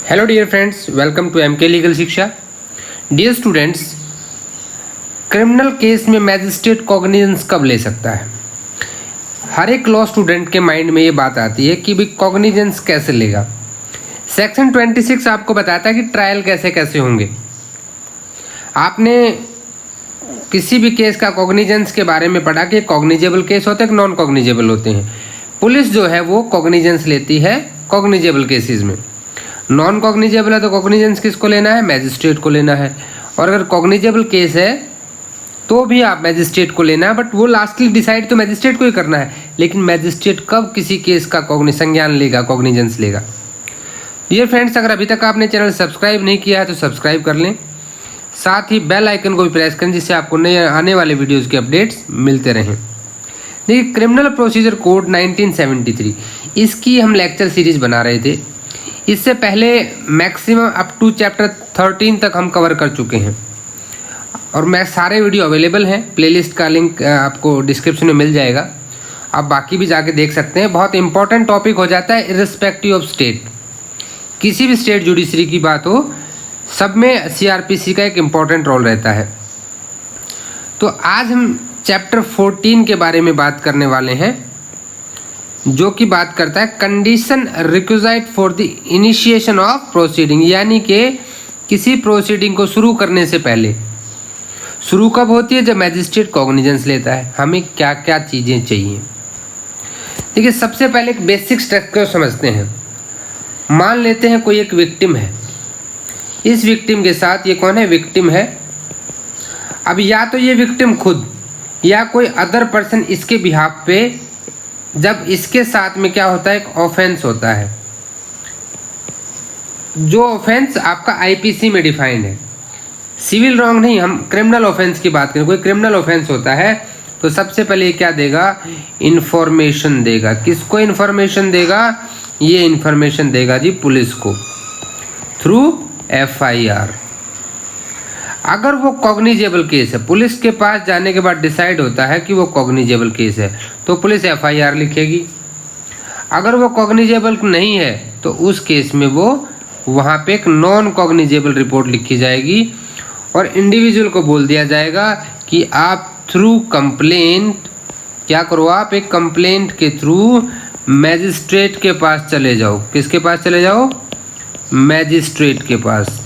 Hello dear friends, welcome to MK legal Shiksha. Dear students, criminal case में magistrate cognizance कब ले सकता है? हर एक लॉ स्टूडेंट के माइंड में ये बात आती है कि भाई कॉग्निजेंस कैसे लेगा। सेक्शन 26 आपको बताता है कि ट्रायल कैसे कैसे होंगे। आपने किसी भी केस का कॉग्निजेंस के बारे में पढ़ा कि कॉग्निजेबल केस होते हैं, नॉन कॉग्निजेबल होते हैं। पुलिस जो है वो कॉग्निजेंस लेती है कॉग्निजेबल केसेस में। नॉन कॉग्निजेबल है तो कॉग्निजेंस किसको लेना है? मैजिस्ट्रेट को लेना है। और अगर कॉग्निजेबल केस है तो भी आप मैजिस्ट्रेट को लेना है, बट वो लास्टली डिसाइड तो मैजिस्ट्रेट को ही करना है। लेकिन मैजिस्ट्रेट कब किसी केस का संज्ञान लेगा, कॉग्निजेंस लेगा? ये फ्रेंड्स, अगर अभी तक आपने चैनल सब्सक्राइब नहीं किया है तो सब्सक्राइब कर लें, साथ ही बेल आइकन को भी प्रेस करें जिससे आपको नए आने वाले वीडियोस के अपडेट्स मिलते रहें। देखिए, क्रिमिनल प्रोसीजर कोड 1973, इसकी हम लेक्चर सीरीज बना रहे थे। इससे पहले मैक्सिमम अप टू चैप्टर 13 तक हम कवर कर चुके हैं और मैं सारे वीडियो अवेलेबल हैं। प्लेलिस्ट का लिंक आपको डिस्क्रिप्शन में मिल जाएगा, आप बाकी भी जाके देख सकते हैं। बहुत इंपॉर्टेंट टॉपिक हो जाता है इर्रिस्पेक्टिव ऑफ स्टेट। किसी भी स्टेट जुडिशरी की बात हो, सब में सीआरपीसी का एक इम्पॉर्टेंट रोल रहता है। तो आज हम चैप्टर 14 के बारे में बात करने वाले हैं, जो कि बात करता है condition requisite for the initiation of proceeding, यानी कि किसी प्रोसीडिंग को शुरू करने से पहले। शुरू कब होती है? जब मैजिस्ट्रेट कॉग्निजेंस लेता है। हमें क्या क्या चीज़ें चाहिए? देखिए, सबसे पहले एक बेसिक स्ट्रक्चर समझते हैं। मान लेते हैं कोई एक विक्टिम है। इस विक्टिम के साथ ये कौन है? विक्टिम है। अब या तो ये विक्टिम खुद या कोई अदर पर्सन इसके बिहाफ पे, जब इसके साथ में क्या होता है, एक ऑफेंस होता है। जो ऑफेंस आपका आईपीसी में डिफाइंड है, सिविल रॉन्ग नहीं, हम क्रिमिनल ऑफेंस की बात करें। कोई क्रिमिनल ऑफेंस होता है तो सबसे पहले ये क्या देगा? इंफॉर्मेशन देगा। किसको इंफॉर्मेशन देगा? ये इंफॉर्मेशन देगा जी पुलिस को, थ्रू एफआईआर। अगर वो कॉग्निजेबल केस है, पुलिस के पास जाने के बाद डिसाइड होता है कि वो कॉग्निजेबल केस है, तो पुलिस एफआईआर लिखेगी। अगर वो कॉग्निजेबल नहीं है तो उस केस में वो वहाँ पे एक नॉन कॉग्निजेबल रिपोर्ट लिखी जाएगी और इंडिविजुअल को बोल दिया जाएगा कि आप थ्रू कंप्लेंट क्या करो? आप एक कंप्लेंट के थ्रू मैजिस्ट्रेट के पास चले जाओ। किसके पास चले जाओ? मैजिस्ट्रेट के पास।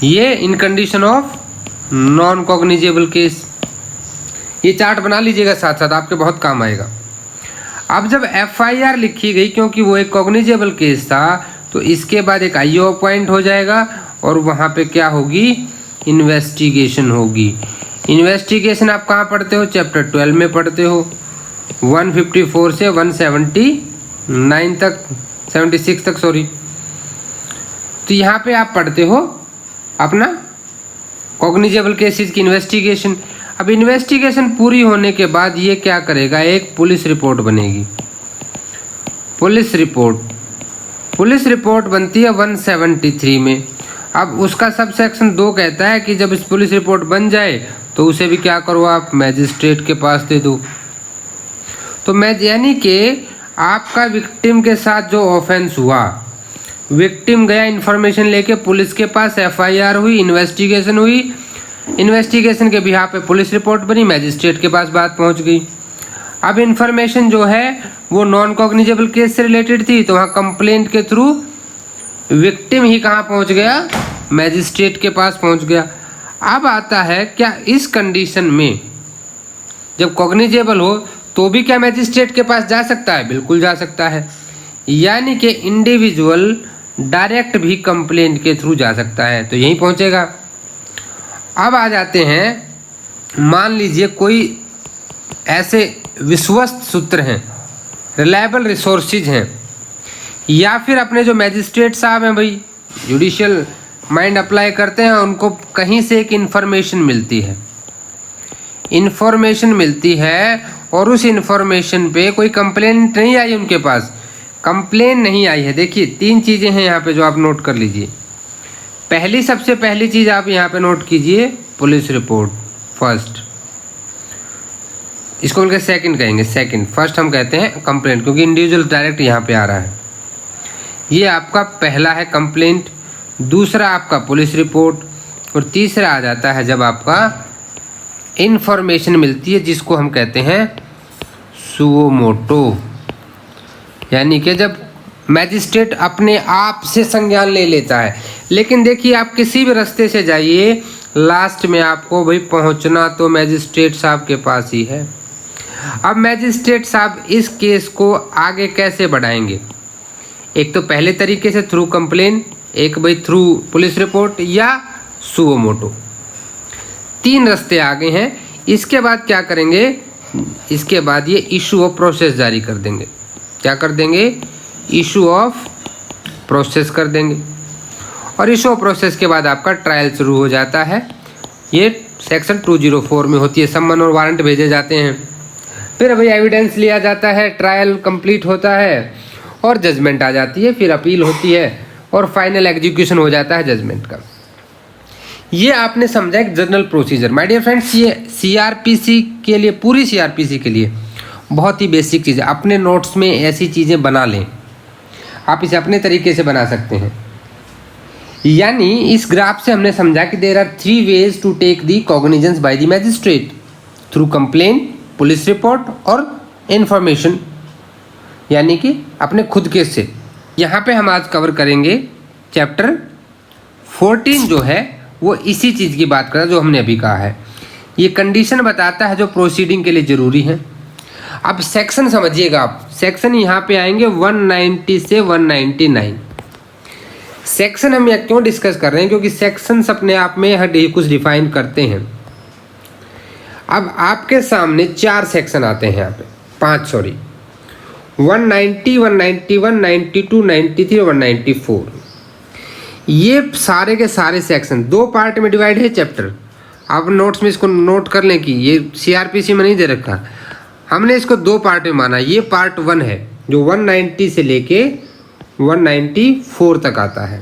ये in condition of non cognizable case. ये चार्ट बना लीजिएगा, साथ साथ आपके बहुत काम आएगा। अब जब एफआईआर लिखी गई, क्योंकि वो एक कॉग्निजेबल केस था, तो इसके बाद एक आईओ अपॉइंट हो जाएगा और वहाँ पे क्या होगी? इन्वेस्टिगेशन होगी। इन्वेस्टिगेशन आप कहाँ पढ़ते हो? चैप्टर 12 में पढ़ते हो, 154 से 179 तक, 76 तक सॉरी। तो यहाँ पे आप पढ़ते हो अपना कॉग्निजेबल केसेस की इन्वेस्टिगेशन। अब इन्वेस्टिगेशन पूरी होने के बाद ये क्या करेगा? एक पुलिस रिपोर्ट बनेगी। पुलिस रिपोर्ट बनती है 173 में। अब उसका सब सेक्शन 2 कहता है कि जब इस पुलिस रिपोर्ट बन जाए तो उसे भी क्या करो? आप मैजिस्ट्रेट के पास दे दो। तो यानी कि आपका विक्टिम के साथ जो ऑफेंस हुआ, विक्टिम गया इन्फॉर्मेशन लेके पुलिस के पास, एफआईआर हुई, इन्वेस्टिगेशन हुई, इन्वेस्टिगेशन के बिहाफ पे पुलिस रिपोर्ट बनी, मैजिस्ट्रेट के पास बात पहुंच गई। अब इन्फॉर्मेशन जो है वो नॉन कॉग्निजेबल केस से रिलेटेड थी, तो वहाँ कंप्लेंट के थ्रू विक्टिम ही कहाँ पहुंच गया? मैजिस्ट्रेट के पास पहुंच गया। अब आता है, क्या इस कंडीशन में जब कॉग्निजेबल हो तो भी क्या मैजिस्ट्रेट के पास जा सकता है? बिल्कुल जा सकता है। यानी कि इंडिविजुअल डायरेक्ट भी कंप्लेंट के थ्रू जा सकता है, तो यहीं पहुंचेगा। अब आ जाते हैं, मान लीजिए कोई ऐसे विश्वस्त सूत्र हैं, रिलायबल रिसोर्सेज हैं, या फिर अपने जो मैजिस्ट्रेट साहब हैं, भाई जुडिशियल माइंड अप्लाई करते हैं, उनको कहीं से एक इन्फॉर्मेशन मिलती है और उस इन्फॉर्मेशन पे कोई कंप्लेंट नहीं आई, उनके पास कंप्लेन नहीं आई है। देखिए, 3 चीज़ें हैं यहाँ पे जो आप नोट कर लीजिए। सबसे पहली चीज़ आप यहाँ पे नोट कीजिए, पुलिस रिपोर्ट फर्स्ट। इसको बोल के सेकंड कहेंगे, सेकंड। फर्स्ट हम कहते हैं कंप्लेंट, क्योंकि इंडिविजुअल डायरेक्ट यहाँ पे आ रहा है। ये आपका पहला है कंप्लेंट, दूसरा आपका पुलिस रिपोर्ट और तीसरा आ जाता है जब आपका इंफॉर्मेशन मिलती है जिसको हम कहते हैं सुओ मोटो, यानी कि जब मैजिस्ट्रेट अपने आप से संज्ञान ले लेता है। लेकिन देखिए आप किसी भी रास्ते से जाइए, लास्ट में आपको भाई पहुंचना तो मैजिस्ट्रेट साहब के पास ही है। अब मैजिस्ट्रेट साहब इस केस को आगे कैसे बढ़ाएंगे? एक तो पहले तरीके से थ्रू कंप्लेन, एक भाई थ्रू पुलिस रिपोर्ट या सुओ मोटो, 3 रास्ते आगे हैं। इसके बाद क्या करेंगे? इसके बाद ये इशू ऑफ प्रोसेस जारी कर देंगे। क्या कर देंगे? इशू ऑफ प्रोसेस कर देंगे। और इशू ऑफ प्रोसेस के बाद आपका ट्रायल शुरू हो जाता है। ये सेक्शन 204 में होती है। सम्मन और वारंट भेजे जाते हैं, फिर भाई एविडेंस लिया जाता है, ट्रायल कंप्लीट होता है और जजमेंट आ जाती है, फिर अपील होती है और फाइनल एग्जीक्यूशन हो जाता है जजमेंट का। ये आपने समझा एक general procedure. My dear friends, ये सीआरपीसी के लिए, पूरी सीआरपीसी के लिए बहुत ही बेसिक चीज़ है। अपने नोट्स में ऐसी चीज़ें बना लें, आप इसे अपने तरीके से बना सकते हैं। यानी इस ग्राफ से हमने समझा कि there are 3 ways to take the cognizance by the magistrate, through complaint, police report और इंफॉर्मेशन, यानी कि अपने खुद के से। यहाँ पे हम आज कवर करेंगे चैप्टर 14 जो है वो इसी चीज़ की बात कर रहा है जो हमने अभी कहा है। ये कंडीशन बताता है जो प्रोसीडिंग के लिए ज़रूरी है। अब सेक्शन समझिएगा आप, सेक्शन यहाँ पे आएंगे 190 से 199। सेक्शन हम यहाँ क्यों डिस्कस कर रहे हैं? क्योंकि सेक्शंस अपने आप में हर कुछ डिफाइन करते हैं। अब आपके सामने 4 सेक्शन आते हैं, यहाँ पे 5 सॉरी, 190, 191, 92, 93 और 194। ये सारे के सारे सेक्शन 2 पार्ट में डिवाइड है चैप्टर। आप नोट्स में इसको नोट कर लें कि ये सीआरपीसी में नहीं दे रखा, हमने इसको 2 पार्ट में माना। ये पार्ट 1 है जो 190 से लेके 194 तक आता है।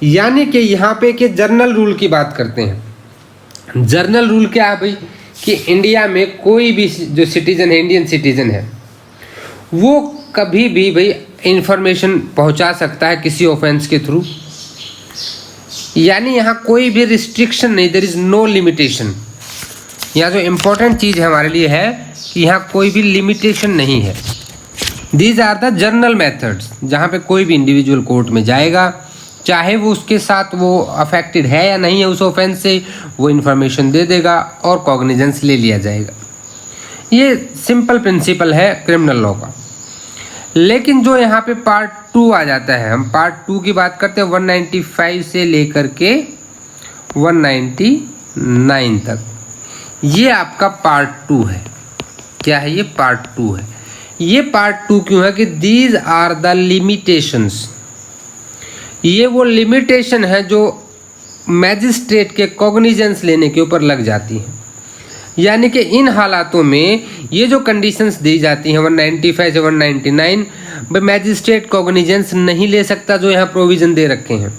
यानी कि यहाँ पे कि जर्नल रूल की बात करते हैं। जर्नल रूल क्या है भाई? कि इंडिया में कोई भी जो सिटीजन है, इंडियन सिटीजन है, वो कभी भी भाई इंफॉर्मेशन पहुँचा सकता है किसी ऑफेंस के थ्रू। यानी यहाँ कोई भी रिस्ट्रिक्शन नहीं, देयर इज नो लिमिटेशन। यहाँ जो इम्पोर्टेंट चीज़ हमारे लिए है कि यहाँ कोई भी लिमिटेशन नहीं है। These are the general methods, जहाँ पे कोई भी इंडिविजुअल कोर्ट में जाएगा, चाहे वो उसके साथ वो अफेक्टेड है या नहीं है उस ऑफेंस से, वो इन्फॉर्मेशन दे देगा और कॉग्निजेंस ले लिया जाएगा। ये सिंपल प्रिंसिपल है क्रिमिनल लॉ का। लेकिन जो यहाँ पे पार्ट 2 आ जाता है, हम पार्ट 2 की बात करते हैं 195 से लेकर के 199 तक। ये आपका पार्ट 2 है। क्या है? ये पार्ट 2 है। ये पार्ट 2 क्यों है? कि दीज आर द लिमिटेशंस। ये वो लिमिटेशन है जो मैजिस्ट्रेट के कॉग्निजेंस लेने के ऊपर लग जाती हैं। यानी कि इन हालातों में ये जो कंडीशंस दी जाती हैं 195 से 199, मैजिस्ट्रेट कॉग्निजेंस नहीं ले सकता, जो यहाँ प्रोविज़न दे रखे हैं।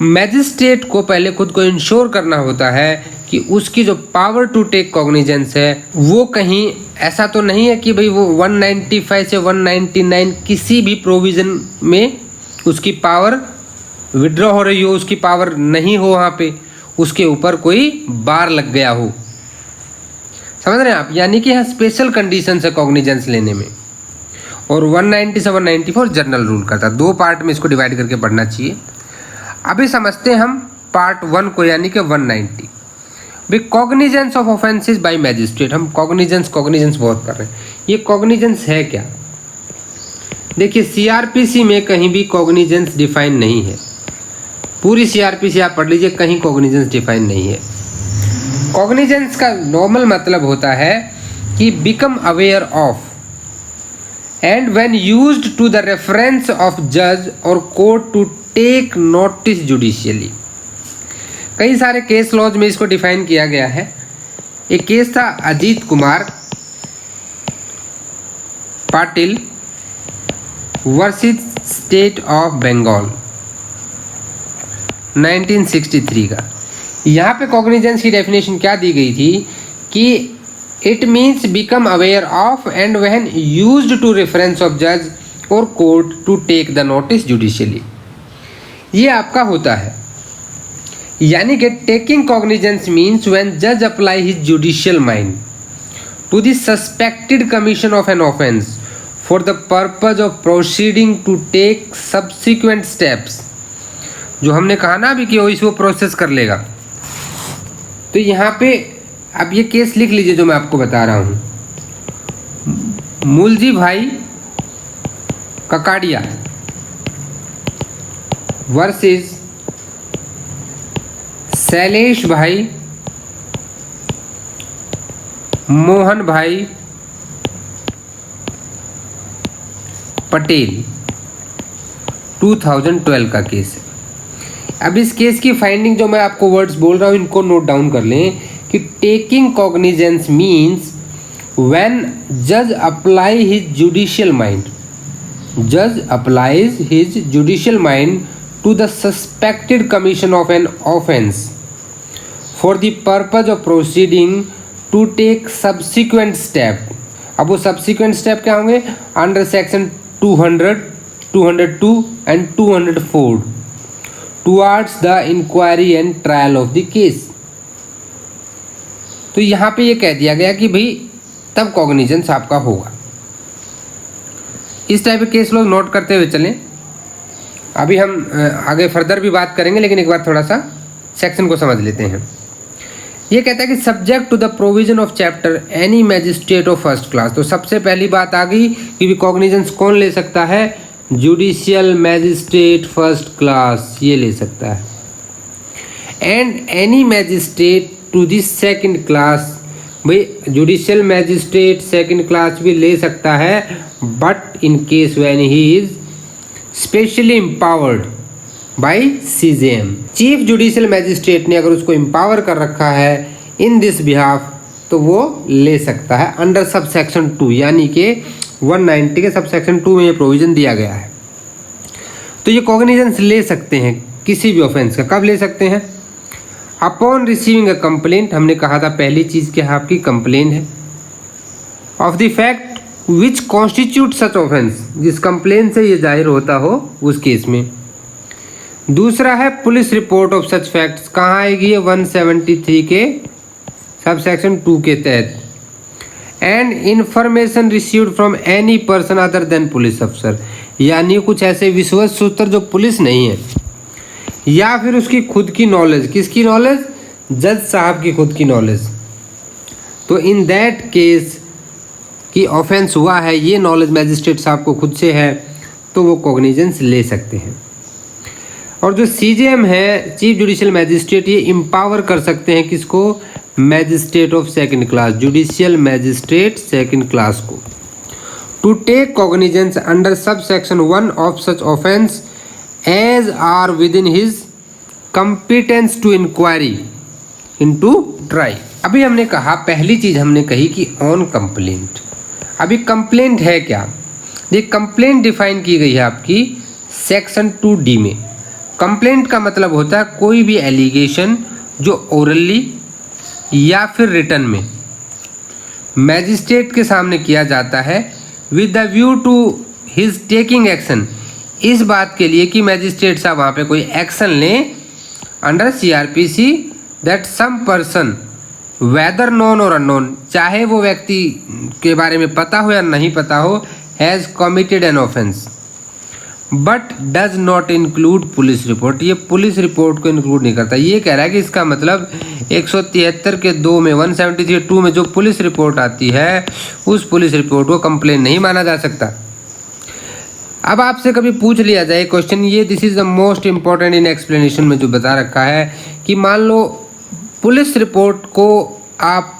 मैजिस्ट्रेट को पहले खुद को इंश्योर करना होता है कि उसकी जो पावर टू टेक कॉग्निजेंस है वो कहीं ऐसा तो नहीं है कि भाई वो 195 से 199 किसी भी प्रोविज़न में उसकी पावर विड्रॉ हो रही हो, उसकी पावर नहीं हो, वहाँ पे उसके ऊपर कोई बार लग गया हो। समझ रहे हैं आप? यानी कि यहाँ स्पेशल कंडीशन है कॉग्निजेंस लेने में। और 190 से 194 जनरल रूल करता है। 2 पार्ट में इसको डिवाइड करके पढ़ना चाहिए। अभी समझते हैं हम पार्ट 1 को, यानी कि 190 भी cognizance of offences bye magistrate. हम कॉग्निजेंस बहुत कर रहे हैं। ये कॉग्निजेंस है क्या? देखिए सीआरपीसी में कहीं भी कॉग्निजेंस डिफाइन नहीं है। पूरी सीआरपीसी आप पढ़ लीजिए, कहीं कॉग्निजेंस डिफाइन नहीं है। कॉग्निजेंस का नॉर्मल मतलब होता है कि become aware of and when used to the reference of जज और court to take notice judicially. कई सारे केस लॉज में इसको डिफाइन किया गया है। एक केस था Ajit Kumar Patil versus state of Bengal 1963 का। यहाँ पे कॉग्निजेंस की डेफिनेशन क्या दी गई थी कि it means become aware of and when used to reference of जज और court to take the notice judicially. ये आपका होता है, यानी कि टेकिंग कॉग्निजेंस मीन्स व्हेन जज apply his judicial mind to the suspected commission of an offence for the purpose of proceeding to take subsequent steps. जो हमने कहा ना अभी कि वो इसको प्रोसेस कर लेगा। तो यहाँ पे अब ये केस लिख लीजिए जो मैं आपको बता रहा हूँ। मूलजी भाई ककाड़िया वर्सेस शैलेश भाई मोहन भाई पटेल 2012 का केस है। अब इस केस की फाइंडिंग जो मैं आपको वर्ड्स बोल रहा हूँ इनको नोट डाउन कर लें कि टेकिंग कॉग्निजेंस मीन्स व्हेन जज अप्लाई हिज जुडिशियल माइंड, जज applies his judicial mind to the suspected commission of an offence for the purpose of proceeding to take subsequent step. अब वो सब्सिक्वेंट स्टेप क्या होंगे? Under section 200, 202 and 204 towards the inquiry and trial of the case. तो यहाँ पे ये कह दिया गया कि भाई तब कॉग्निजेंस आपका होगा। इस टाइप के केस लोग नोट करते हुए चलें। अभी हम आगे फर्दर भी बात करेंगे, लेकिन एक बार थोड़ा सा सेक्शन को समझ लेते हैं। ये कहता है कि subject to the provision of chapter any magistrate of first class. तो सबसे पहली बात आ गई कि कॉग्निजेंस कौन ले सकता है? जुडिशियल मैजिस्ट्रेट फर्स्ट क्लास ये ले सकता है। And any magistrate to the second class, भाई जुडिशियल मैजिस्ट्रेट सेकंड क्लास भी ले सकता है, but in case when he is specially empowered by CJM. Chief judicial magistrate ने अगर उसको एम्पावर कर रखा है इन दिस बिहाफ तो वो ले सकता है अंडर सब सेक्शन 2, यानी कि 190 के सब सेक्शन 2 में ये प्रोविजन दिया गया है। तो ये कॉग्निजेंस ले सकते हैं किसी भी ऑफेंस का। कब ले सकते हैं? Upon receiving a complaint. हमने कहा था पहली चीज़ क्या है आपकी? कंप्लेंट है। Of the fact which constitute such offence, जिस कंप्लेंट से ये जाहिर होता हो उस केस में। दूसरा है police report of such facts. कहाँ आएगी ये? 173 के सब सेक्शन 2 के तहत। And information received from any person other than police अफसर, यानी कुछ ऐसे विश्वस्त सूत्र जो पुलिस नहीं है, या फिर उसकी खुद की नॉलेज। किसकी नॉलेज? जज साहब की खुद की नॉलेज। तो इन दैट केस कि ऑफेंस हुआ है, ये नॉलेज मैजिस्ट्रेट साहब को खुद से है, तो वो कॉग्निजेंस ले सकते हैं। और जो सीजेएम है, चीफ जुडिशियल मैजिस्ट्रेट, ये एम्पावर कर सकते हैं किसको? Magistrate of second class, judicial magistrate second class को, to take cognizance under sub section 1 of such offence as are within his competence to inquiry into try. अभी हमने कहा, पहली चीज हमने कही कि ऑन कंप्लेंट। अभी कंप्लेंट है क्या? ये कंप्लेंट डिफाइन की गई है आपकी सेक्शन 2D में। कंप्लेंट का मतलब होता है कोई भी एलिगेशन जो ओरली या फिर रिटन में मैजिस्ट्रेट के सामने किया जाता है with the view to his taking action, इस बात के लिए कि मैजिस्ट्रेट साहब वहाँ पे कोई एक्शन लें under CRPC that some person whether known or unknown, चाहे वो व्यक्ति के बारे में पता हो या नहीं पता हो, has committed an offence but does not include police report. ये पुलिस रिपोर्ट को इंक्लूड नहीं करता। ये कह रहा है कि इसका मतलब 173 के 2 में 173 2 में जो पुलिस रिपोर्ट आती है उस पुलिस रिपोर्ट को कंप्लेन नहीं माना जा सकता। अब आपसे कभी पूछ लिया जाए क्वेश्चन, ये this is the most important in explanation में जो बता रखा है कि मान लो पुलिस रिपोर्ट को आप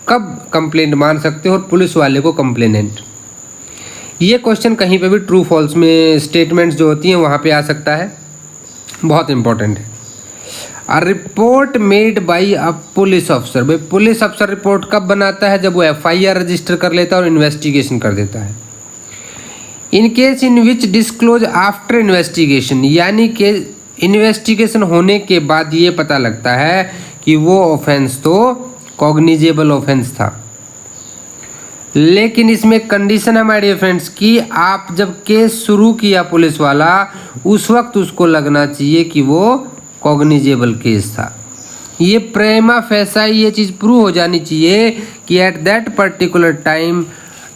कब कंप्लेंट मान सकते हो और पुलिस वाले को कंप्लेनेंट। ये क्वेश्चन कहीं पे भी ट्रू फॉल्स में स्टेटमेंट्स जो होती हैं वहाँ पे आ सकता है, बहुत इंपॉर्टेंट है। A report made by a police अफसर, भाई पुलिस अफसर रिपोर्ट कब बनाता है? जब वो FIR रजिस्टर कर लेता है और इन्वेस्टिगेशन कर देता है। In case in which disclose after investigation, यानी कि इन्वेस्टिगेशन होने के बाद ये पता लगता है कि वो ऑफेंस तो कॉग्निजेबल ऑफेंस था। लेकिन इसमें कंडीशन है माय डियर फ्रेंड्स कि आप जब केस शुरू किया पुलिस वाला, उस वक्त उसको लगना चाहिए कि वो कॉग्निजेबल केस था। ये प्रेमा फैसा ये चीज़ प्रूव हो जानी चाहिए कि एट दैट पर्टिकुलर टाइम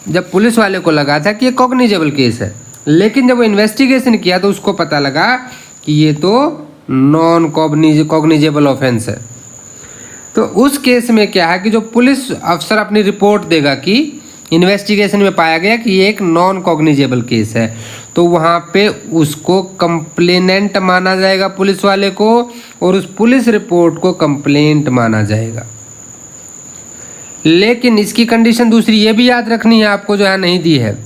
जब पुलिस वाले को लगा था कि ये कॉग्निजेबल केस है, लेकिन जब वो इन्वेस्टिगेशन किया तो उसको पता लगा कि ये तो नॉन कॉग्निजेबल ऑफेंस है। तो उस केस में क्या है कि जो पुलिस अफसर अपनी रिपोर्ट देगा कि इन्वेस्टिगेशन में पाया गया कि ये एक नॉन कॉग्निजेबल केस है, तो वहाँ पे उसको कंप्लेनेंट माना जाएगा पुलिस वाले को, और उस पुलिस रिपोर्ट को कंप्लेंट माना जाएगा। लेकिन इसकी कंडीशन दूसरी ये भी याद रखनी है आपको, जो है नहीं दी है,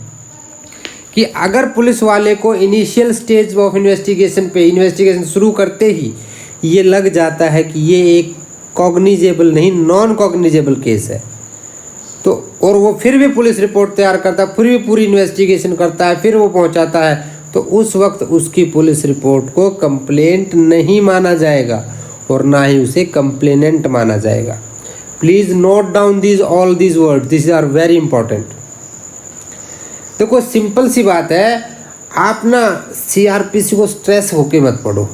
कि अगर पुलिस वाले को इनिशियल स्टेज ऑफ इन्वेस्टिगेशन पे इन्वेस्टिगेशन शुरू करते ही ये लग जाता है कि ये एक कॉग्निजेबल नहीं नॉन कॉग्निजेबल केस है, तो और वो फिर भी पुलिस रिपोर्ट तैयार करता है, फिर भी पूरी इन्वेस्टिगेशन करता है, फिर वो पहुंचाता है, तो उस वक्त उसकी पुलिस रिपोर्ट को कंप्लेंट नहीं माना जाएगा और ना ही उसे कंप्लेनेंट माना जाएगा। Please note down all these word, this are very important. देखो सिंपल सी बात है, आप ना सीआरपीसी को स्ट्रेस होके मत पढ़ो।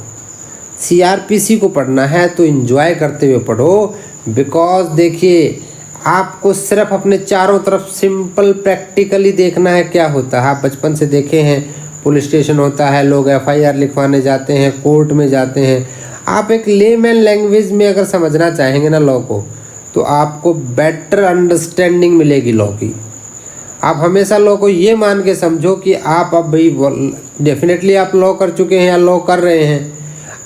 सीआरपीसी को पढ़ना है तो एंजॉय करते हुए पढ़ो, बिकॉज देखिए आपको सिर्फ अपने चारों तरफ सिंपल प्रैक्टिकली देखना है क्या होता है। आप बचपन से देखे हैं, पुलिस स्टेशन होता है, लोग एफआईआर लिखवाने जाते हैं, कोर्ट में जाते हैं। आप एक लेमैन लैंग्वेज में अगर समझना चाहेंगे ना लॉ को, तो आपको बेटर अंडरस्टैंडिंग मिलेगी लॉ की। आप हमेशा लॉ को ये मान के समझो कि आप अब भाई डेफिनेटली आप लॉ कर चुके हैं या लॉ कर रहे हैं,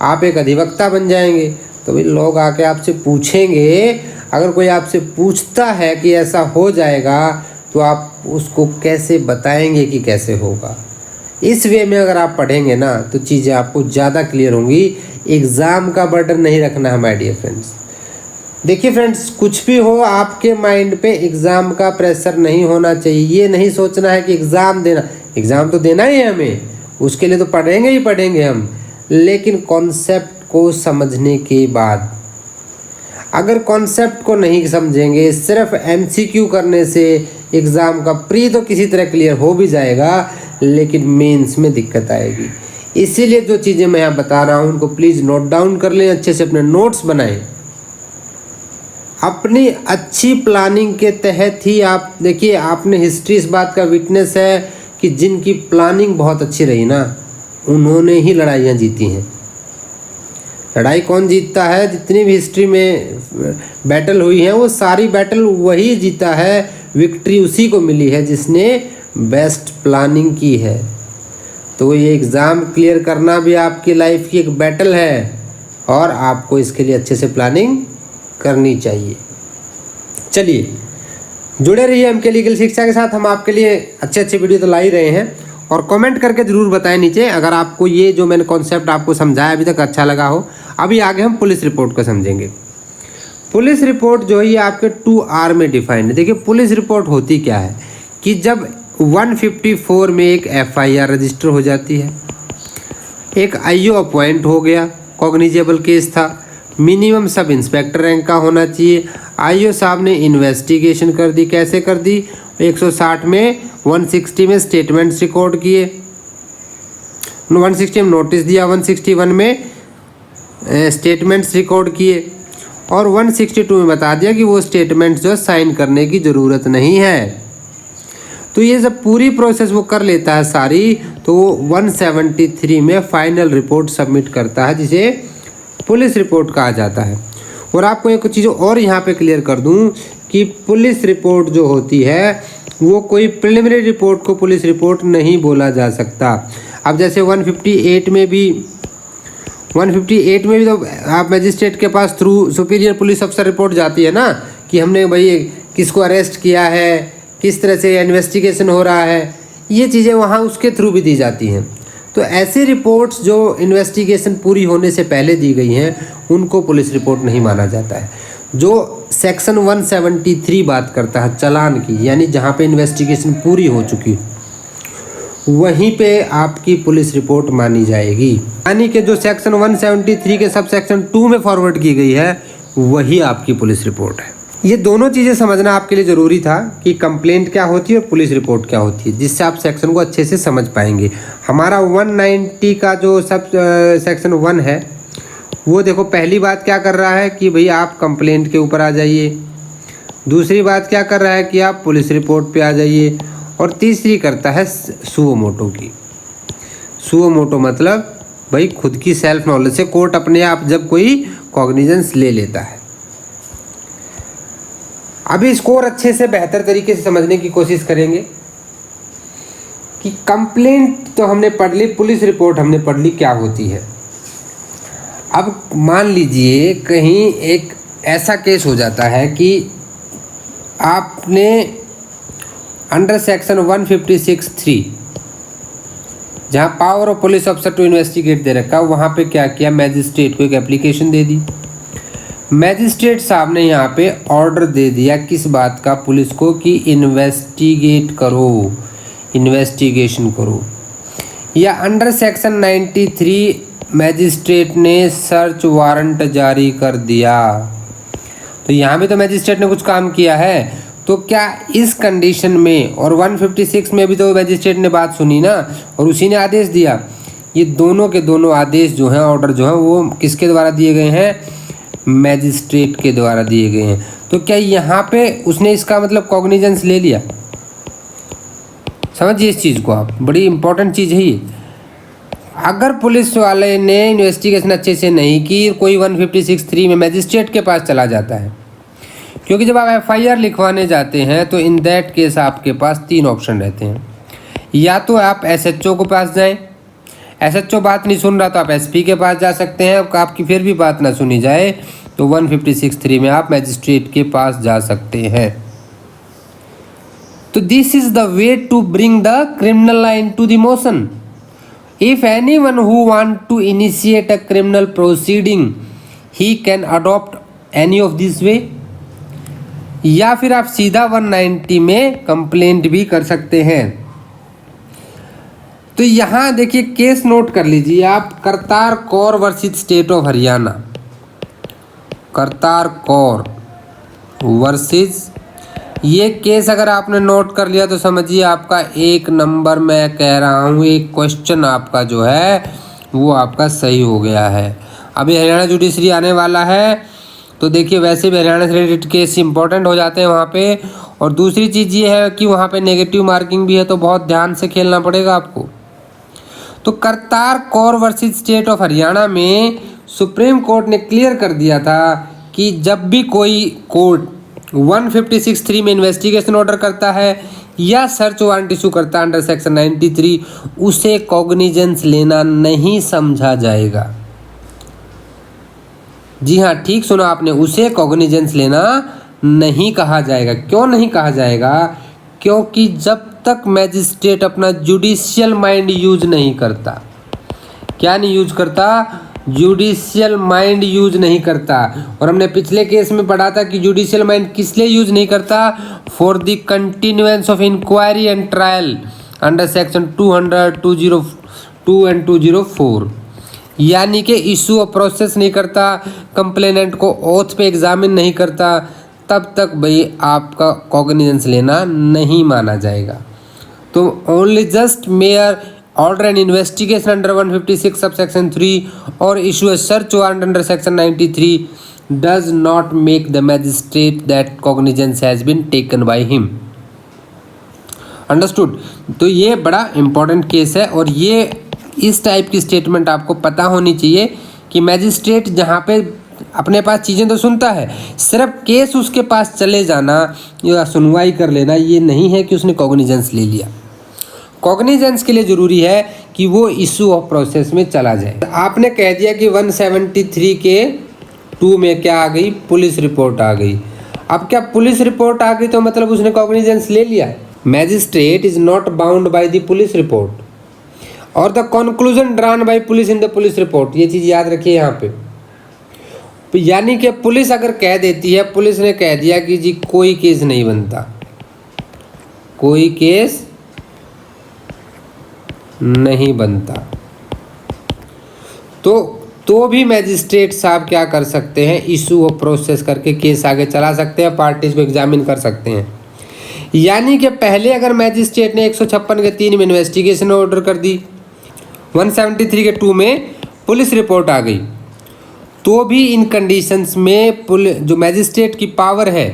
आप एक अधिवक्ता बन जाएंगे, तो भाई लोग आके आपसे पूछेंगे। अगर कोई आपसे पूछता है कि ऐसा हो जाएगा, तो आप उसको कैसे बताएंगे कि कैसे होगा। इस वे में अगर आप पढ़ेंगे ना, तो चीज़ें आपको ज़्यादा क्लियर होंगी। एग्ज़ाम का बर्डन नहीं रखना है माय डियर फ्रेंड्स। देखिए फ्रेंड्स, कुछ भी हो आपके माइंड पे एग्ज़ाम का प्रेशर नहीं होना चाहिए। ये नहीं सोचना है कि एग्ज़ाम तो देना ही है हमें, उसके लिए तो पढ़ेंगे ही पढ़ेंगे हम, लेकिन कॉन्सेप्ट को समझने के बाद। अगर कॉन्सेप्ट को नहीं समझेंगे, सिर्फ एमसीक्यू करने से एग्ज़ाम का प्री तो किसी तरह क्लियर हो भी जाएगा, लेकिन मेंस में दिक्कत आएगी। इसीलिए जो चीज़ें मैं यहाँ बता रहा हूँ उनको प्लीज़ नोट डाउन कर लें, अच्छे से अपने नोट्स बनाएं। अपनी अच्छी प्लानिंग के तहत ही आप देखिए, आपने हिस्ट्री इस बात का विटनेस है कि जिनकी प्लानिंग बहुत अच्छी रही ना, उन्होंने ही लड़ाइयाँ जीती हैं। लड़ाई कौन जीतता है? जितनी भी हिस्ट्री में बैटल हुई हैं वो सारी बैटल वही जीता है, विक्ट्री उसी को मिली है जिसने बेस्ट प्लानिंग की है। तो ये एग्ज़ाम क्लियर करना भी आपकी लाइफ की एक बैटल है, और आपको इसके लिए अच्छे से प्लानिंग करनी चाहिए। चलिए जुड़े रहिए एमके लीगल शिक्षा के साथ। हम आपके लिए अच्छे अच्छे वीडियो तो ला ही रहे हैं, और कमेंट करके ज़रूर बताएं नीचे अगर आपको ये जो मैंने कॉन्सेप्ट आपको समझाया अभी तक अच्छा लगा हो। अभी आगे हम पुलिस रिपोर्ट को समझेंगे। पुलिस रिपोर्ट जो है ये आपके 2R में डिफाइंड है। देखिए पुलिस रिपोर्ट होती क्या है कि जब 154 में एक FIR रजिस्टर हो जाती है, एक IO अपॉइंट हो गया, कॉग्निजेबल केस था, मिनिमम सब इंस्पेक्टर रैंक का होना चाहिए, IO साहब ने इन्वेस्टिगेशन कर दी। कैसे कर दी? 160 में 160 में स्टेटमेंट्स रिकॉर्ड किए, 160 में नोटिस दिया, 161 में स्टेटमेंट्स रिकॉर्ड किए, और 162 में बता दिया कि वो स्टेटमेंट्स जो साइन करने की ज़रूरत नहीं है। तो ये जब पूरी प्रोसेस वो कर लेता है सारी, तो वो 173 में फाइनल रिपोर्ट सबमिट करता है, जिसे पुलिस रिपोर्ट कहा जाता है। और आपको एक चीज़ और यहाँ पे क्लियर कर दूँ कि पुलिस रिपोर्ट जो होती है वो कोई प्रिलिमिनरी रिपोर्ट को पुलिस रिपोर्ट नहीं बोला जा सकता। अब जैसे 158 में भी तो आप मजिस्ट्रेट के पास थ्रू सुपीरियर पुलिस अफसर रिपोर्ट जाती है ना, कि हमने भाई किसको अरेस्ट किया है, किस तरह से इन्वेस्टिगेशन हो रहा है, ये चीज़ें वहाँ उसके थ्रू भी दी जाती हैं। तो ऐसी रिपोर्ट्स जो इन्वेस्टिगेशन पूरी होने से पहले दी गई हैं, उनको पुलिस रिपोर्ट नहीं माना जाता है। जो सेक्शन 173 बात करता है चालान की, यानी जहाँ पे इन्वेस्टिगेशन पूरी हो चुकी, वहीं पे आपकी पुलिस रिपोर्ट मानी जाएगी। यानी कि जो सेक्शन 173 के सब सेक्शन 2 में फॉरवर्ड की गई है, वही आपकी पुलिस रिपोर्ट है। ये दोनों चीज़ें समझना आपके लिए ज़रूरी था कि कंप्लेंट क्या होती है और पुलिस रिपोर्ट क्या होती है, जिससे आप सेक्शन को अच्छे से समझ पाएंगे। हमारा 190 का जो सब सेक्शन 1 है वो देखो, पहली बात क्या कर रहा है कि भाई आप कंप्लेंट के ऊपर आ जाइए, दूसरी बात क्या कर रहा है कि आप पुलिस रिपोर्ट पे आ जाइए, और तीसरी करता है सुओ मोटो की। सुओ मोटो मतलब भाई खुद की सेल्फ नॉलेज से कोर्ट अपने आप जब कोई कॉग्निजेंस ले लेता है। अभी इसको और अच्छे से बेहतर तरीके से समझने की कोशिश करेंगे कि कंप्लेंट तो हमने पढ़ ली, पुलिस रिपोर्ट हमने पढ़ ली क्या होती है। अब मान लीजिए कहीं एक ऐसा केस हो जाता है कि आपने अंडर सेक्शन 156(3) जहाँ power of police officer to investigate दे रखा, वहाँ पे क्या किया, मैजिस्ट्रेट को एक एप्लीकेशन दे दी। मैजिस्ट्रेट साहब ने यहाँ पे ऑर्डर दे दिया किस बात का, पुलिस को, कि इन्वेस्टिगेट करो, इन्वेस्टिगेशन करो। या अंडर सेक्शन 93 मैजिस्ट्रेट ने सर्च वारंट जारी कर दिया, तो यहाँ भी तो मैजिस्ट्रेट ने कुछ काम किया है। तो क्या इस कंडीशन में, और 156 में भी तो मैजिस्ट्रेट ने बात सुनी ना और उसी ने आदेश दिया। ये दोनों के दोनों आदेश जो हैं, ऑर्डर जो हैं, वो किसके द्वारा दिए गए हैं, मैजिस्ट्रेट के द्वारा दिए गए हैं। तो क्या यहाँ पे उसने इसका मतलब कॉग्निजेंस ले लिया? समझिए इस चीज़ को आप, बड़ी इंपॉर्टेंट चीज़ है ये। अगर पुलिस वाले ने इन्वेस्टिगेशन अच्छे से नहीं की, कोई 156(3) में मैजिस्ट्रेट के पास चला जाता है, क्योंकि जब आप FIR लिखवाने जाते हैं तो इन दैट केस आपके पास 3 ऑप्शन रहते हैं। या तो आप SHO के पास जाएं, SHO बात नहीं सुन रहा तो आप SP के पास जा सकते हैं, आपकी फिर भी बात ना सुनी जाए तो 156(3) में आप मैजिस्ट्रेट के पास जा सकते हैं। तो this is the way to bring the criminal line to the motion. If anyone who want to initiate a criminal proceeding, he can adopt any of this way। या फिर आप सीधा 190 में कंप्लेंट भी कर सकते हैं। तो यहाँ देखिए केस नोट कर लीजिए आप, Kartar Kaur versus state of Haryana. Kartar Kaur versus, ये केस अगर आपने नोट कर लिया तो समझिए आपका 1 नंबर, मैं कह रहा हूँ, एक क्वेश्चन आपका जो है वो आपका सही हो गया है। अभी हरियाणा जुडिशरी आने वाला है, तो देखिए वैसे भी हरियाणा से रिलेटेड केस इंपॉर्टेंट हो जाते हैं वहाँ पे। और दूसरी चीज़ ये है कि वहाँ पे नेगेटिव मार्किंग भी है, तो बहुत ध्यान से खेलना पड़ेगा आपको। तो Kartar Kaur versus state of Haryana में सुप्रीम कोर्ट ने क्लियर कर दिया था कि जब भी कोई कोर्ट 156(3) में इन्वेस्टिगेशन ऑर्डर करता है या सर्च वारंट इशू करता है अंडर सेक्शन 93, उसे कॉग्निजेंस लेना नहीं समझा जाएगा। जी हाँ, ठीक सुना आपने, उसे कॉग्निजेंस लेना नहीं कहा जाएगा। क्यों नहीं कहा जाएगा? क्योंकि जब तक मैजिस्ट्रेट अपना जुडिशियल माइंड यूज नहीं करता, क्या नहीं यूज करता, जुडिशियल माइंड यूज नहीं करता। और हमने पिछले केस में पढ़ा था कि जुडिशियल माइंड किस लिए यूज नहीं करता, for the continuance of inquiry and trial under section 200, 202 and 204। यानी कि इशू ऑफ प्रोसेस नहीं करता, कंप्लेनेंट को ओथ पे एग्जामिन नहीं करता, तब तक भाई आपका कॉग्निजेंस लेना नहीं माना जाएगा। तो only just mere order an investigation under 156 sub section 3 और issue a search warrant under section 93 does not make the magistrate that cognizance has been taken by him. Understood? तो ये बड़ा इंपॉर्टेंट केस है, और ये इस टाइप की statement आपको पता होनी चाहिए कि मैजिस्ट्रेट जहाँ पे अपने पास चीज़ें तो सुनता है, सिर्फ केस उसके पास चले जाना या सुनवाई कर लेना ये नहीं है कि उसने कॉग्निजेंस ले लिया। कॉग्निजेंस के लिए ज़रूरी है कि वो इशू ऑफ प्रोसेस में चला जाए। आपने कह दिया कि 173 के 2 में क्या आ गई, पुलिस रिपोर्ट आ गई। अब क्या पुलिस रिपोर्ट आ गई तो मतलब उसने कॉग्निजेंस ले लिया? Magistrate is not bound by the police report और the conclusion drawn by police in the police report. ये चीज़ याद रखिए यहाँ पे। यानी कि पुलिस अगर कह देती है, पुलिस ने कह दिया कि जी कोई केस नहीं बनता, कोई केस नहीं बनता, तो तो भी मैजिस्ट्रेट साहब क्या कर सकते हैं, इशू ऑफ प्रोसेस करके केस आगे चला सकते हैं, पार्टीज को एग्जामिन कर सकते हैं। यानी कि पहले अगर मैजिस्ट्रेट ने 156 के 3 में इन्वेस्टिगेशन ऑर्डर कर दी, 173 के 2 में पुलिस रिपोर्ट आ गई, तो भी इन कंडीशंस में जो मैजिस्ट्रेट की पावर है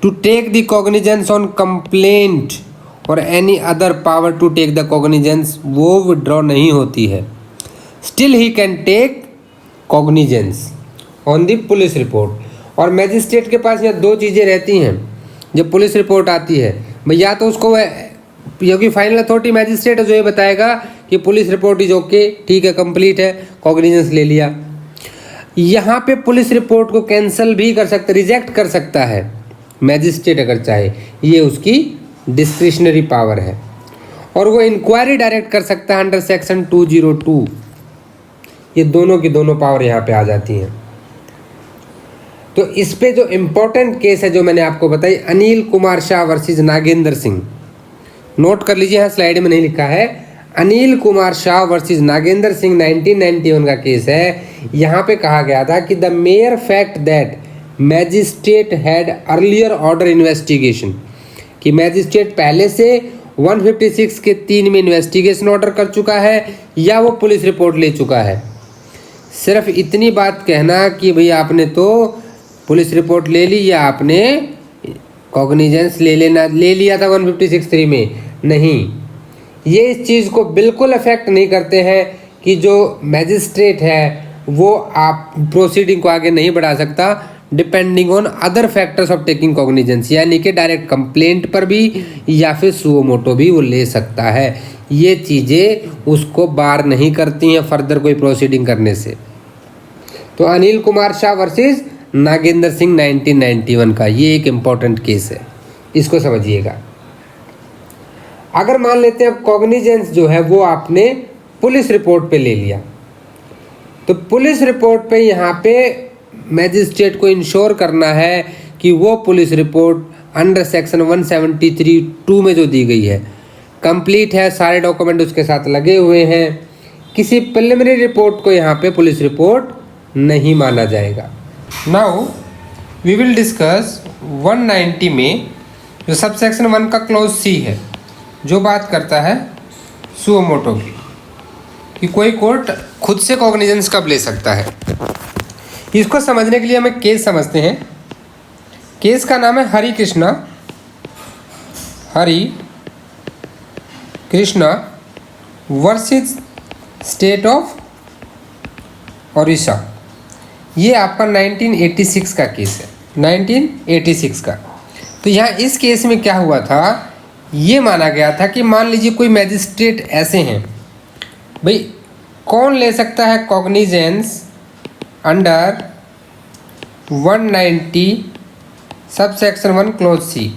to take the cognizance on complaint और any other power to take the cognizance, वो विड्रॉ नहीं होती है। Still he can take cognizance on the police report. और मैजिस्ट्रेट के पास यहाँ 2 चीज़ें रहती हैं जब पुलिस रिपोर्ट आती है, भैया तो उसको, क्योंकि फाइनल अथॉरिटी मैजिस्ट्रेट है जो ये बताएगा कि पुलिस रिपोर्ट इज ओके, ठीक है, कंप्लीट है, कॉग्निजेंस ले लिया। यहाँ पे पुलिस रिपोर्ट को कैंसिल भी कर सकता, रिजेक्ट कर सकता है मैजिस्ट्रेट अगर चाहे, ये उसकी डिस्क्रिशनरी पावर है। और वो इंक्वायरी डायरेक्ट कर सकता है अंडर सेक्शन 202। ये दोनों की दोनों पावर यहाँ पे आ जाती हैं। तो इस पे जो इम्पोर्टेंट केस है जो मैंने आपको बताई, अनिल कुमार शाह वर्सेस नागेंद्र सिंह, नोट कर लीजिए, यहाँ स्लाइड में नहीं लिखा है, अनिल कुमार शाह वर्सेस नागेंद्र सिंह 1991 का केस है। यहाँ पे कहा गया था कि the mayor fact that magistrate had earlier order investigation, कि मैजिस्ट्रेट पहले से 156 के 3 में इन्वेस्टिगेशन ऑर्डर कर चुका है या वो पुलिस रिपोर्ट ले चुका है। सिर्फ इतनी बात कहना कि भैया आपने तो पुलिस रिपोर्ट ले ली या आपने कॉग्निजेंस ले लिया था 156(3) में, नहीं, ये इस चीज़ को बिल्कुल अफेक्ट नहीं करते हैं कि जो मैजिस्ट्रेट है वो आप प्रोसीडिंग को आगे नहीं बढ़ा सकता depending on other factors of taking cognizance, यानी कि डायरेक्ट कंप्लेंट पर भी या फिर सुओ मोटो भी वो ले सकता है। ये चीज़ें उसको बार नहीं करती हैं फर्दर कोई प्रोसीडिंग करने से। तो अनिल कुमार शाह वर्सेस नागेंद्र सिंह 1991 का ये एक इम्पॉर्टेंट केस है, इसको समझिएगा। अगर मान लेते हैं कॉग्निजेंस जो है वो आपने पुलिस रिपोर्ट पे ले लिया, तो पुलिस रिपोर्ट पे यहाँ पे मैजिस्ट्रेट को इंश्योर करना है कि वो पुलिस रिपोर्ट अंडर सेक्शन 173(2) में जो दी गई है कंप्लीट है, सारे डॉक्यूमेंट उसके साथ लगे हुए हैं, किसी प्रिलिमिनरी रिपोर्ट को यहाँ पे पुलिस रिपोर्ट नहीं माना जाएगा। नाउ वी विल डिस्कस 190 में जो सब सेक्शन 1 का क्लॉज सी है जो बात करता है सुओ मोटो की, कि कोई कोर्ट खुद से कॉग्निजेंस कब ले सकता है। इसको समझने के लिए हमें केस समझते हैं। केस का नाम है Hari Krishna versus state of Odisha. ये आपका 1986 का केस है, 1986 का। तो यहाँ इस केस में क्या हुआ था, ये माना गया था कि मान लीजिए कोई मैजिस्ट्रेट ऐसे हैं, भाई कौन ले सकता है कॉग्निजेंस अंडर 190 सब सेक्शन 1 क्लॉज सी,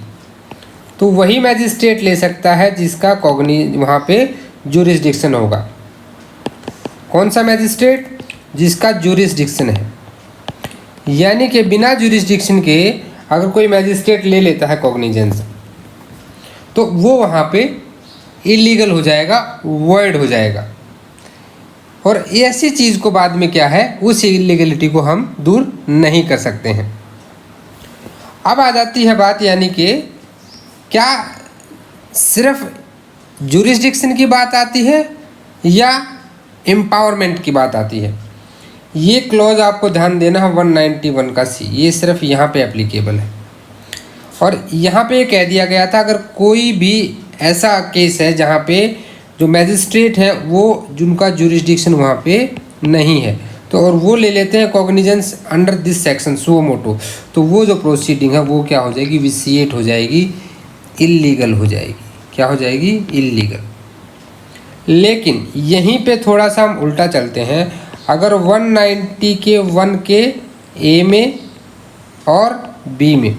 तो वही मैजिस्ट्रेट ले सकता है जिसका वहाँ पे ज्यूरिसडिक्शन होगा। कौन सा मैजिस्ट्रेट, जिसका ज्यूरिसडिक्शन है, यानी कि बिना ज्यूरिसडिक्शन के अगर कोई मैजिस्ट्रेट ले लेता है कॉग्निजेंस तो वो वहाँ पे इलीगल हो जाएगा, वॉइड हो जाएगा। और ऐसी चीज़ को बाद में क्या है, उस इलीगलिटी को हम दूर नहीं कर सकते हैं। अब आ जाती है बात, यानी कि क्या सिर्फ ज्यूरिसडिक्शन की बात आती है या एम्पावरमेंट की बात आती है। ये क्लॉज आपको ध्यान देना है 191 का सी, ये सिर्फ यहाँ पे एप्लीकेबल है। और यहाँ पे कह दिया गया था अगर कोई भी ऐसा केस है जहाँ पे जो मैजिस्ट्रेट है वो जिनका ज्यूरिसडिक्शन वहाँ पे नहीं है, तो और वो ले लेते हैं cognizance under this section suo motu, तो वो जो प्रोसीडिंग है वो क्या हो जाएगी, विसिएट हो जाएगी, इल्लीगल हो जाएगी। क्या हो जाएगी, इल्लीगल। लेकिन यहीं पे थोड़ा सा हम उल्टा चलते हैं, अगर 190 के 1 के ए में और बी में,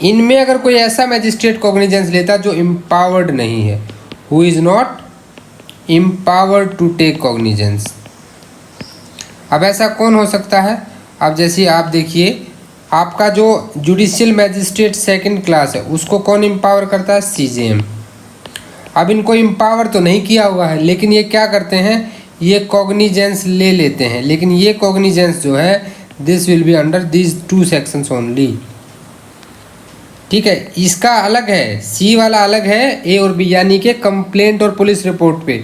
इनमें अगर कोई ऐसा मैजिस्ट्रेट कॉग्निजेंस लेता जो एम्पावर्ड नहीं है, who is not empowered to take cognizance. अब ऐसा कौन हो सकता है, अब जैसे आप देखिए आपका जो जुडिशियल मैजिस्ट्रेट सेकंड क्लास है उसको कौन एम्पावर करता है, सीजेएम। अब इनको एम्पावर तो नहीं किया हुआ है, लेकिन ये क्या करते हैं, ये कॉग्निजेंस ले लेते हैं, लेकिन ये कॉग्निजेंस जो है this will be under these 2 sections only. ठीक है, इसका अलग है, सी वाला अलग है, ए और बी, यानी कि कंप्लेंट और पुलिस रिपोर्ट पे।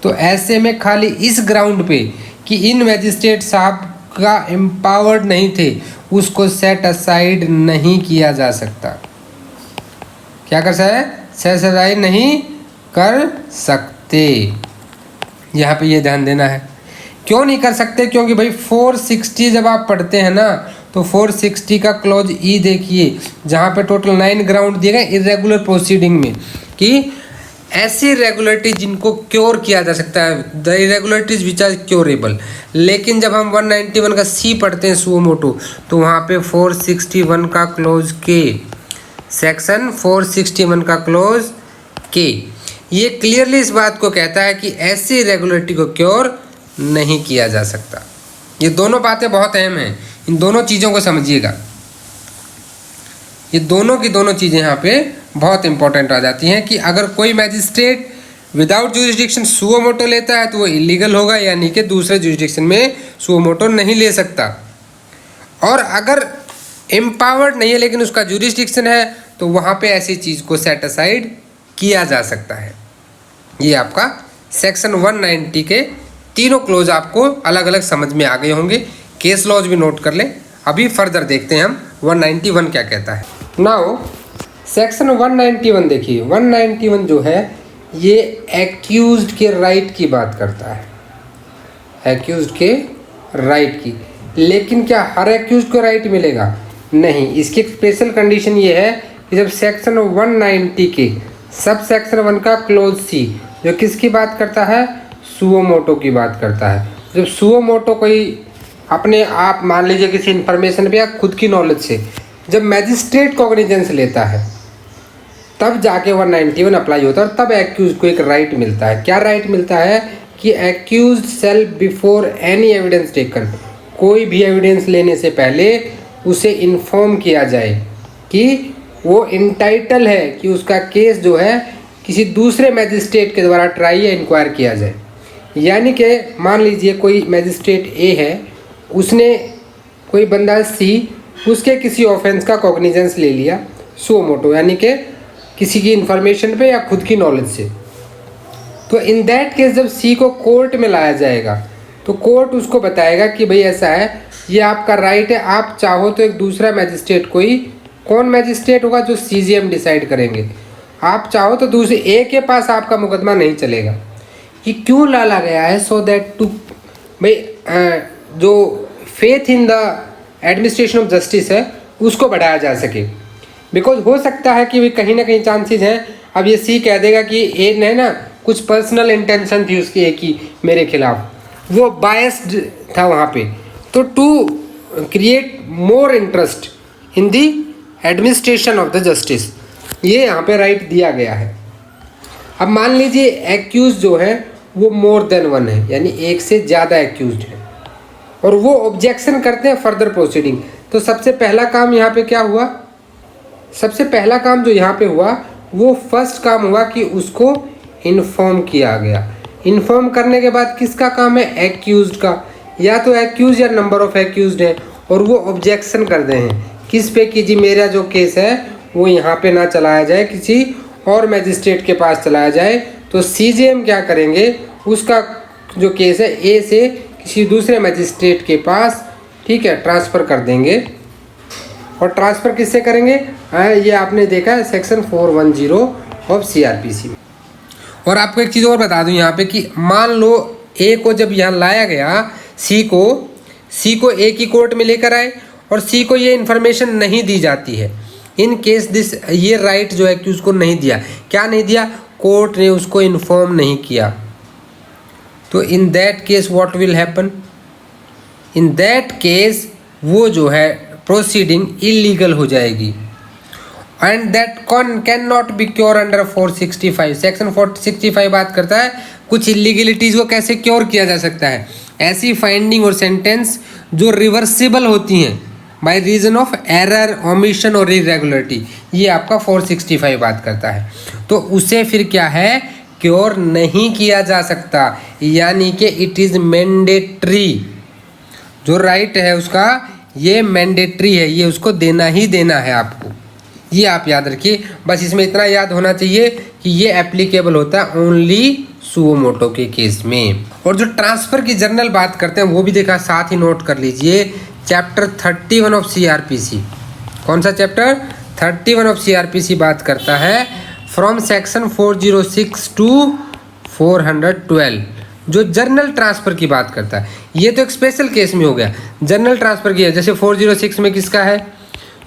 तो ऐसे में खाली इस ग्राउंड पे कि इन मैजिस्ट्रेट साहब का एम्पावर्ड नहीं थे, उसको सेट असाइड नहीं किया जा सकता। क्या कर सकते हैं? सेट असाइड नहीं कर सकते। यहाँ पे ये ध्यान देना है। क्यों नहीं कर सकते? क्योंकि भाई 460 जब आप पढ़ते हैं ना, तो 460 का क्लॉज ई देखिए, जहाँ पे टोटल 9 ग्राउंड दिए गए इरेगुलर प्रोसीडिंग में, कि ऐसी इरेगुलरिटी जिनको क्योर किया जा सकता है, the irregularities which are curable. लेकिन जब हम 191 का सी पढ़ते हैं सुओ मोटो, तो वहाँ पे 461 का क्लोज के, सेक्शन 461 का क्लोज के, ये क्लियरली इस बात को कहता है कि ऐसी इरेगुलरिटी को क्योर नहीं किया जा सकता। ये दोनों बातें बहुत अहम हैं, इन दोनों चीज़ों को समझिएगा। ये दोनों की दोनों चीज़ें यहाँ पे बहुत इंपॉर्टेंट आ जाती हैं कि अगर कोई magistrate without jurisdiction suo motu लेता है तो वो इलीगल होगा, यानी कि दूसरे जुरिस्डिक्शन में सुओ मोटो नहीं ले सकता। और अगर एम्पावर्ड नहीं है लेकिन उसका जुरिस्डिक्शन है, तो वहाँ पे ऐसी चीज़ को सेट असाइड किया जा सकता है। ये आपका सेक्शन 190 के तीनों क्लोज आपको अलग अलग समझ में आ गए होंगे। केस लॉज भी नोट कर ले। अभी फर्दर देखते हैं हम 191 क्या कहता है। नाउ सेक्शन 191 देखिए, 191 जो है ये एक्यूज्ड के राइट की बात करता है, एक्यूज्ड के राइट की। लेकिन क्या हर एक्यूज्ड को राइट मिलेगा? नहीं। इसकी एक स्पेशल कंडीशन ये है कि जब सेक्शन 190 के सब सेक्शन 1 का क्लोज सी जो किसकी बात करता है? सुओ मोटो की बात करता है। जब सुओ मोटो कोई अपने आप मान लीजिए किसी इन्फॉर्मेशन पे या खुद की नॉलेज से जब मैजिस्ट्रेट कॉग्निजेंस लेता है, तब जाके 191 अप्लाई होता है और तब एक्यूज को एक राइट मिलता है। क्या राइट मिलता है? कि accuse sell before any evidence taken, कोई भी एविडेंस लेने से पहले उसे इन्फॉर्म किया जाए कि वो इंटाइटल है कि उसका केस जो है किसी दूसरे मैजिस्ट्रेट के द्वारा ट्राई या इंक्वायर किया जाए। यानी कि मान लीजिए कोई मैजिस्ट्रेट ए है, उसने कोई बंदा सी उसके किसी ऑफेंस का कॉग्निजेंस ले लिया सुओ मोटो, यानी कि किसी की इन्फॉर्मेशन पे या खुद की नॉलेज से। तो इन दैट केस जब सी को कोर्ट में लाया जाएगा तो कोर्ट उसको बताएगा कि भाई ऐसा है, ये आपका राइट है, आप चाहो तो एक दूसरा मैजिस्ट्रेट, कोई कौन मैजिस्ट्रेट होगा जो सीजीएम डिसाइड करेंगे, आप चाहो तो दूसरे ए के पास आपका मुकदमा नहीं चलेगा। ये क्यों डाला गया है? सो दैट टू भाई जो faith in the administration of justice है उसको बढ़ाया जा सके। बिकॉज हो सकता है कि कहीं ना कहीं चांसेस हैं, अब ये सी कह देगा कि ए ने ना कुछ पर्सनल इंटेंशन थी उसकी ए की मेरे खिलाफ, वो बायस्ड था वहाँ पे, तो to create more interest in the administration of the justice, ये यहाँ पे राइट दिया गया है। अब मान लीजिए एक्यूज जो है वो मोर देन वन है, यानी एक से ज़्यादा एक्यूज है और वो ऑब्जेक्शन करते हैं फर्दर प्रोसीडिंग। तो सबसे पहला काम यहाँ पे क्या हुआ? सबसे पहला काम जो यहाँ पे हुआ वो फर्स्ट काम हुआ कि उसको इन्फॉर्म किया गया। इन्फॉर्म करने के बाद किसका काम है? एक्यूज्ड का। या तो एक्यूज या नंबर ऑफ एक्यूज्ड है और वो ऑब्जेक्शन कर रहे हैं किस पे कि जी मेरा जो केस है वो यहाँ पे ना चलाया जाए, किसी और मैजिस्ट्रेट के पास चलाया जाए। तो सीजीएम क्या करेंगे? उसका जो केस है ए से किसी दूसरे मैजिस्ट्रेट के पास, ठीक है, ट्रांसफ़र कर देंगे। और ट्रांसफ़र किससे करेंगे? ये आपने देखा है सेक्शन 410 ऑफ सीआरपीसी में। और आपको एक चीज़ और बता दूं यहाँ पे कि मान लो ए को जब यहाँ लाया गया, सी को ए की कोर्ट में लेकर आए और सी को ये इन्फॉर्मेशन नहीं दी जाती है, इन केस दिस, ये राइट जो है कि उसको नहीं दिया। क्या नहीं दिया? कोर्ट ने उसको इन्फॉर्म नहीं किया। तो in that case what will happen? In that case वो जो है प्रोसीडिंग इलीगल हो जाएगी and that can not be cure under 465। Section 465 बात करता है कुछ इलीगलिटीज़ को कैसे क्योर किया जा सकता है। ऐसी फाइंडिंग और सेंटेंस जो रिवर्सिबल होती हैं by reason of error, omission और इरेगुलरिटी, ये आपका 465 बात करता है। तो उसे फिर क्या है क्योर नहीं किया जा सकता, यानी कि इट इज़ मैंडेटरी। जो राइट है उसका ये मैंडेटरी है, ये उसको देना ही देना है आपको, ये आप याद रखिए। बस इसमें इतना याद होना चाहिए कि ये एप्लीकेबल होता है ओनली सुओ मोटो के केस में। और जो ट्रांसफ़र की जर्नल बात करते हैं वो भी देखा, साथ ही नोट कर लीजिए, चैप्टर 31 ऑफ CRPC। कौन सा चैप्टर? 31 ऑफ CRPC बात करता है फ्रॉम सेक्शन 406 टू 412, जो जर्नल ट्रांसफ़र की बात करता है। ये तो एक स्पेशल केस में हो गया, जर्नल ट्रांसफ़र की है। जैसे 406 में किसका है?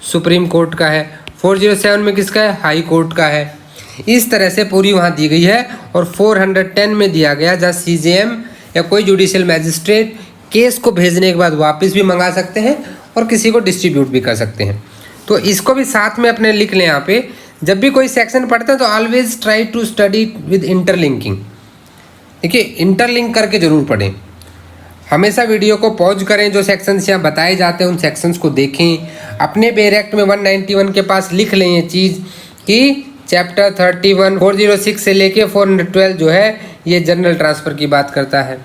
सुप्रीम कोर्ट का है। 407 में किसका है? हाई कोर्ट का है। इस तरह से पूरी वहाँ दी गई है। और 410 में दिया गया जहाँ CJM या कोई जुडिशियल मैजिस्ट्रेट केस को भेजने के बाद वापस भी मंगा सकते हैं और किसी को डिस्ट्रीब्यूट भी कर सकते हैं। तो इसको भी साथ में अपने लिख लें यहाँ पे। जब भी कोई सेक्शन पढ़ते हैं तो always try to study with interlinking. देखिए, इंटरलिंक करके जरूर पढ़ें। हमेशा वीडियो को पॉज करें, जो सेक्शंस यहाँ बताए जाते हैं उन सेक्शंस को देखें। अपने बेरेक्ट में 191 के पास लिख लें ये चीज़ कि चैप्टर 31 406 से लेके 412 जो है ये जनरल ट्रांसफ़र की बात करता है।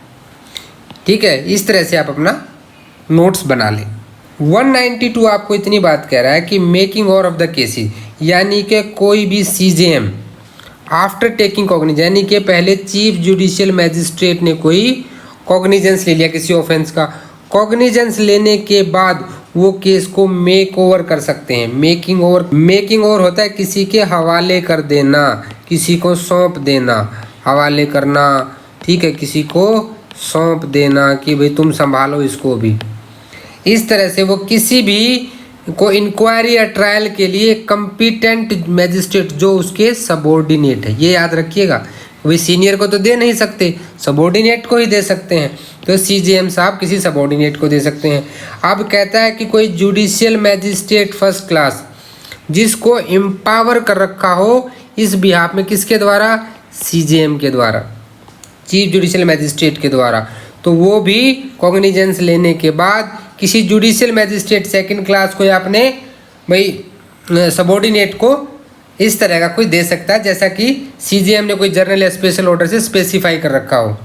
ठीक है, इस तरह से आप अपना नोट्स बना लें। 192 आपको इतनी बात कह रहा है कि making over of the cases, यानी कि कोई भी CJM आफ्टर टेकिंग कॉग्निजेंस, यानी कि पहले चीफ जुडिशियल मैजिस्ट्रेट ने कोई कॉग्निजेंस ले लिया किसी ऑफेंस का, कॉग्निजेंस लेने के बाद वो केस को मेक ओवर कर सकते हैं। मेकिंग ओवर होता है किसी के हवाले कर देना, किसी को सौंप देना, हवाले करना। ठीक है, किसी को सौंप देना कि भाई तुम संभालो इसको भी। इस तरह से वो किसी भी को इंक्वायरी या ट्रायल के लिए कम्पिटेंट मैजिस्ट्रेट जो उसके सबॉर्डिनेट है, ये याद रखिएगा। वही सीनियर को तो दे नहीं सकते, सबॉर्डिनेट को ही दे सकते हैं। तो CJM साहब किसी सबॉर्डिनेट को दे सकते हैं। अब कहता है कि कोई जुडिशियल मैजिस्ट्रेट फर्स्ट क्लास जिसको एम्पावर कर रखा हो इस बिहाफ में, किसके द्वारा? CJM के द्वारा, चीफ जुडिशियल मैजिस्ट्रेट के द्वारा। तो वो भी कॉग्निजेंस लेने के बाद किसी जुडिशियल मैजिस्ट्रेट सेकंड क्लास को या अपने भाई सबॉर्डिनेट को इस तरह का कोई दे सकता है, जैसा कि CJM ने कोई जर्नल या स्पेशल ऑर्डर से स्पेसिफाई कर रखा हो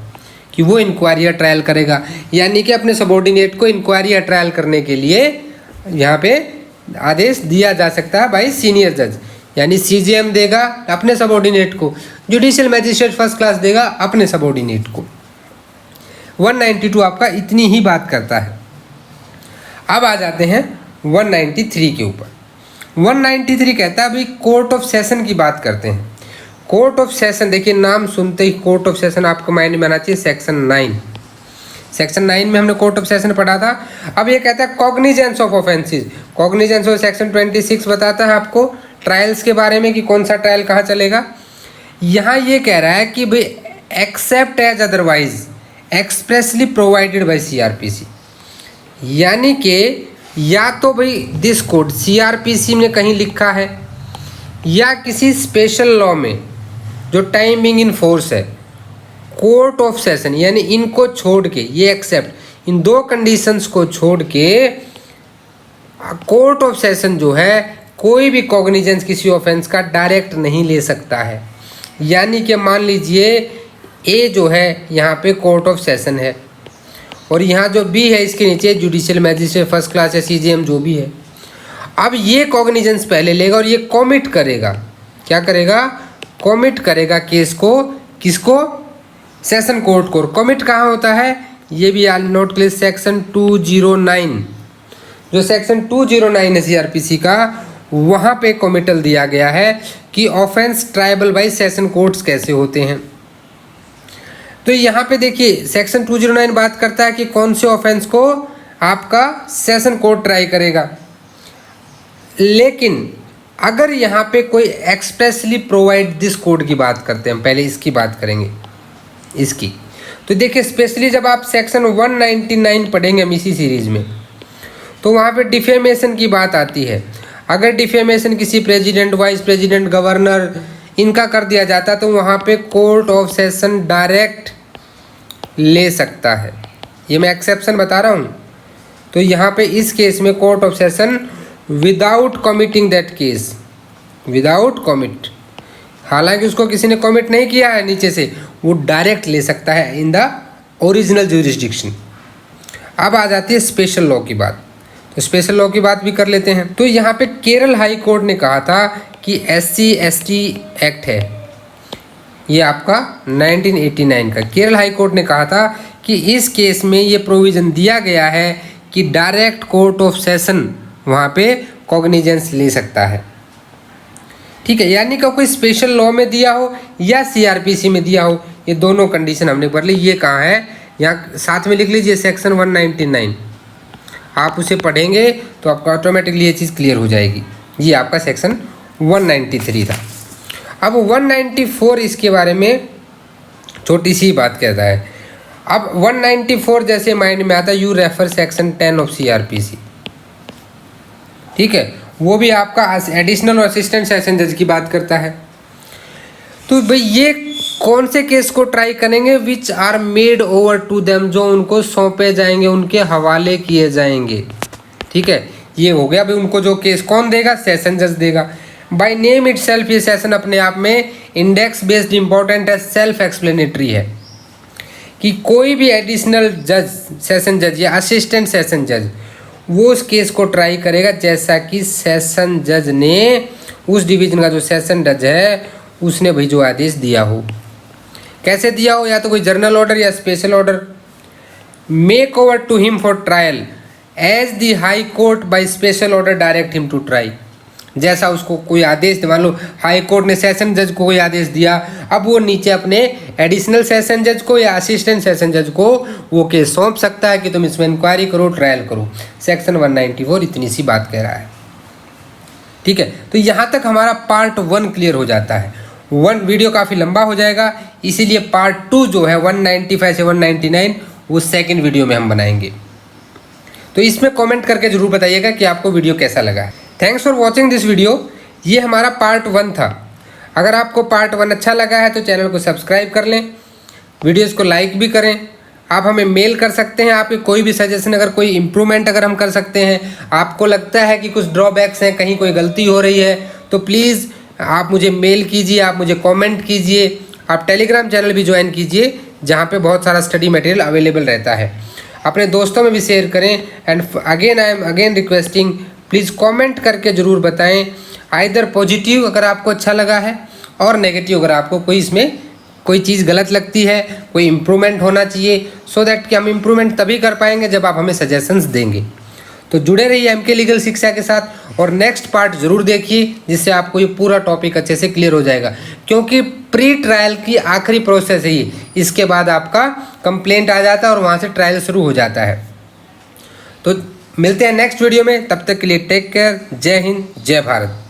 कि वो इंक्वायरी या ट्रायल करेगा। यानी कि अपने सबॉर्डिनेट को इंक्वायरी या ट्रायल करने के लिए यहाँ पे आदेश दिया जा सकता है बाई सीनियर जज। यानी CJM देगा अपने सबॉर्डिनेट को, जुडिशियल मैजिस्ट्रेट फर्स्ट क्लास देगा अपने सबॉर्डिनेट को। 192 आपका इतनी ही बात करता है। अब आ जाते हैं 193 के ऊपर। 193 कहता है अभी कोर्ट ऑफ सेशन की बात करते हैं। कोर्ट ऑफ सेशन, देखिए नाम सुनते ही कोर्ट ऑफ सेशन आपको माइंड में आना चाहिए सेक्शन 9। सेक्शन 9 में हमने कोर्ट ऑफ सेशन पढ़ा था। अब ये कहता है cognizance of offences. Cognizance of section 26 बताता है आपको ट्रायल्स के बारे में कि कौन सा ट्रायल कहाँ चलेगा। यहाँ ये कह रहा है कि भाई except as otherwise expressly provided by CRPC, यानी कि या तो भाई दिस कोड CRPC में कहीं लिखा है या किसी स्पेशल लॉ में जो टाइमिंग इन फोर्स है, कोर्ट ऑफ सेशन, यानी इनको छोड़ के, ये एक्सेप्ट इन दो कंडीशंस को छोड़ के कोर्ट ऑफ सेशन जो है कोई भी कॉग्निजेंस किसी ऑफेंस का डायरेक्ट नहीं ले सकता है। यानी कि मान लीजिए ए जो है यहाँ पे कोर्ट ऑफ सेशन है और यहाँ जो बी है इसके नीचे जुडिशियल मैजिस्ट्रेट फर्स्ट क्लास या CJM जो भी है। अब ये कॉग्निजेंस पहले लेगा और ये कॉमिट करेगा। क्या करेगा? कॉमिट करेगा केस को, किसको? सेशन कोर्ट को। कॉमिट कहाँ होता है ये भी नोट कर, सेक्शन 209, जो सेक्शन 209 है CRPC का, वहाँ पे कॉमिटल दिया गया है कि offence tribal by session courts कैसे होते हैं। तो यहाँ पे देखिए सेक्शन 209 बात करता है कि कौन से ऑफेंस को आपका सेशन कोर्ट ट्राई करेगा। लेकिन अगर यहाँ पे कोई एक्सप्रेसली प्रोवाइड दिस कोड की बात करते हैं, पहले इसकी बात करेंगे इसकी। तो देखिए स्पेशली जब आप सेक्शन 199 पढ़ेंगे हम इसी सीरीज में, तो वहाँ पे डिफेमेशन की बात आती है। अगर डिफेमेशन किसी प्रेसिडेंट, वाइस प्रेसिडेंट, गवर्नर इनका कर दिया जाता तो वहाँ पे कोर्ट ऑफ सेशन डायरेक्ट ले सकता है। ये मैं एक्सेप्शन बता रहा हूँ। तो यहाँ पे इस केस में court of session without committing that case, without commit, हालांकि उसको किसी ने कॉमिट नहीं किया है नीचे से, वो डायरेक्ट ले सकता है इन द ओरिजिनल ज्यूरिसडिक्शन। अब आ जाती है स्पेशल लॉ की बात, तो स्पेशल लॉ की बात भी कर लेते हैं। तो यहाँ पे केरल हाई कोर्ट ने कहा था कि SC/ST एक्ट है, ये आपका 1989 का केरल हाई कोर्ट ने कहा था कि इस केस में ये प्रोविज़न दिया गया है कि डायरेक्ट कोर्ट ऑफ सेशन वहाँ पे कॉग्निजेंस ले सकता है। ठीक है, यानी कि कोई स्पेशल लॉ में दिया हो या CRPC में दिया हो, ये दोनों कंडीशन हमने पढ़ ली। ये कहाँ है, यहाँ साथ में लिख लीजिए सेक्शन 199, आप उसे पढ़ेंगे तो आपको ऑटोमेटिकली ये चीज़ क्लियर हो जाएगी। ये आपका सेक्शन 193 था। अब 194 इसके बारे में छोटी सी बात कहता है। अब 194 जैसे माइंड में आता है, you refer section 10 of CRPC। ठीक है, वो भी आपका एडिशनल और असिस्टेंट सेशन जज की बात करता है। तो भाई ये कौन से केस को ट्राई करेंगे, which are made over to them, जो उनको सौंपे जाएंगे, उनके हवाले किए जाएंगे। ठीक है, ये हो गया भाई उनको जो केस कौन देगा, सेशन जज देगा। बाय नेम इट सेल्फ, ये सेशन अपने आप में इंडेक्स बेस्ड इंपॉर्टेंट है, सेल्फ एक्सप्लेनेटरी है कि कोई भी एडिशनल जज, सेशन जज या असिस्टेंट सेशन जज वो उस केस को ट्राई करेगा जैसा कि सेशन जज ने, उस डिवीजन का जो सेशन जज है उसने भाई जो आदेश दिया हो। कैसे दिया हो, या तो कोई जर्नल ऑर्डर या special order. Make over to him for trial as the high court by special order direct him to try. जैसा उसको कोई आदेश, मान लो हाई कोर्ट ने सेशन जज को कोई आदेश दिया, अब वो नीचे अपने एडिशनल सेशन जज को या असिस्टेंट सेशन जज को वो केस सौंप सकता है कि तुम इसमें इंक्वायरी करो, ट्रायल करो। सेक्शन 194 इतनी सी बात कह रहा है। ठीक है, तो यहाँ तक हमारा पार्ट 1 क्लियर हो जाता है। वीडियो काफ़ी लंबा हो जाएगा, इसीलिए पार्ट 2 जो है 195 से 199 वो सेकेंड वीडियो में हम बनाएंगे। तो इसमें कमेंट करके जरूर बताइएगा कि आपको वीडियो कैसा लगा है। Thanks for watching this video. ये हमारा पार्ट 1 था। अगर आपको पार्ट 1 अच्छा लगा है तो चैनल को सब्सक्राइब कर लें, वीडियोस को लाइक भी करें। आप हमें मेल कर सकते हैं, आपके कोई भी सजेशन, अगर कोई इम्प्रूवमेंट अगर हम कर सकते हैं, आपको लगता है कि कुछ ड्रॉबैक्स हैं, कहीं कोई गलती हो रही है, तो प्लीज़ आप मुझे मेल कीजिए, आप मुझे कमेंट कीजिए। आप टेलीग्राम चैनल भी ज्वाइन कीजिए जहाँ पे बहुत सारा स्टडी मटेरियल अवेलेबल रहता है। अपने दोस्तों में भी शेयर करें। And again I am again requesting, please comment करके ज़रूर बताएं, आइदर पॉजिटिव अगर आपको अच्छा लगा है और नेगेटिव अगर आपको कोई इसमें कोई चीज़ गलत लगती है, कोई इम्प्रूवमेंट होना चाहिए, सो दैट कि हम इम्प्रूवमेंट तभी कर पाएंगे जब आप हमें सजेशंस देंगे। तो जुड़े रहिए MK लीगल शिक्षा के साथ और नेक्स्ट पार्ट ज़रूर देखिए, जिससे आपको ये पूरा टॉपिक अच्छे से क्लियर हो जाएगा, क्योंकि प्री ट्रायल की आखिरी प्रोसेस है ये। इसके बाद आपका कंप्लेंट आ जाता है और वहाँ से ट्रायल शुरू हो जाता है। तो मिलते हैं नेक्स्ट वीडियो में, तब तक के लिए टेक केयर। जय हिंद, जय भारत।